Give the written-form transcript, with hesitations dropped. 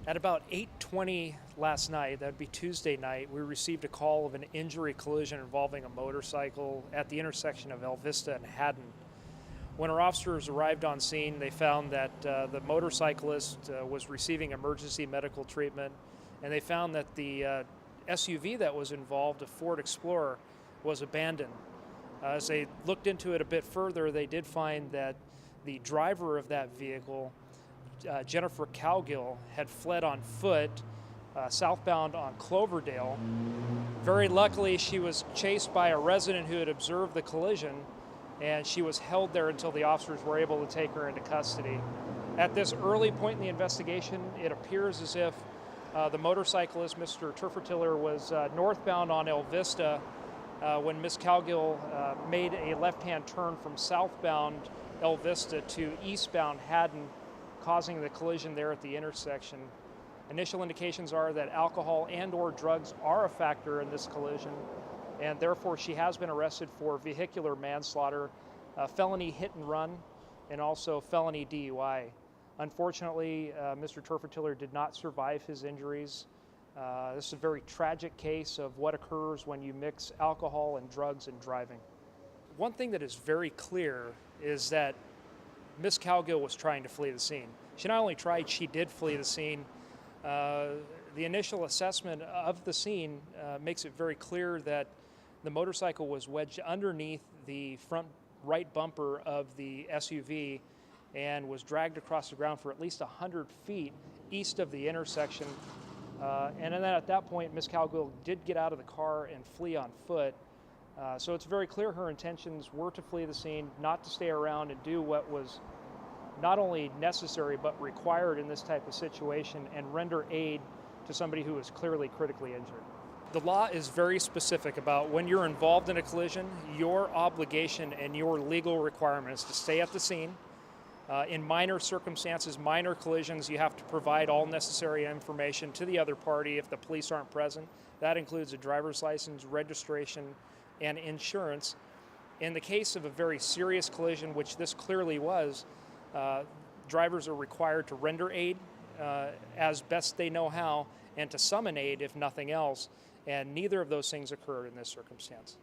At about 8:20 last night, that would be Tuesday night, we received a call of an injury collision involving a motorcycle at the intersection of El Vista and Haddon. When our officers arrived on scene, they found that the motorcyclist was receiving emergency medical treatment, and they found that the SUV that was involved, a Ford Explorer, was abandoned. As they looked into it a bit further, they did find that the driver of that vehicle, Jennifer Cowgill, had fled on foot southbound on Cloverdale. Very luckily, she was chased by a resident who had observed the collision, and she was held there until the officers were able to take her into custody. At this early point in the investigation, it appears as if the motorcyclist, Mr. Turfertiller, was northbound on El Vista when Ms. Cowgill made a left-hand turn from southbound El Vista to eastbound Haddon, causing the collision there at the intersection. Initial indications are that alcohol and/or drugs are a factor in this collision, and therefore she has been arrested for vehicular manslaughter, felony hit and run, and also felony DUI. Unfortunately, Mr. Turfertiller did not survive his injuries. This is a very tragic case of what occurs when you mix alcohol and drugs in driving. One thing that is very clear is that Ms. Cowgill was trying to flee the scene. She not only tried, she did flee the scene. The initial assessment of the scene makes it very clear that the motorcycle was wedged underneath the front right bumper of the SUV and was dragged across the ground for at least 100 feet east of the intersection. And then at that point, Ms. Cowgill did get out of the car and flee on foot. So it's very clear her intentions were to flee the scene, not to stay around and do what was not only necessary but required in this type of situation and render aid to somebody who is clearly critically injured. The law is very specific about when you're involved in a collision, your obligation and your legal requirement is to stay at the scene. In minor circumstances, minor collisions, you have to provide all necessary information to the other party if the police aren't present. That includes a driver's license, registration, and insurance. In the case of a very serious collision, which this clearly was, drivers are required to render aid as best they know how and to summon aid if nothing else, and neither of those things occurred in this circumstance.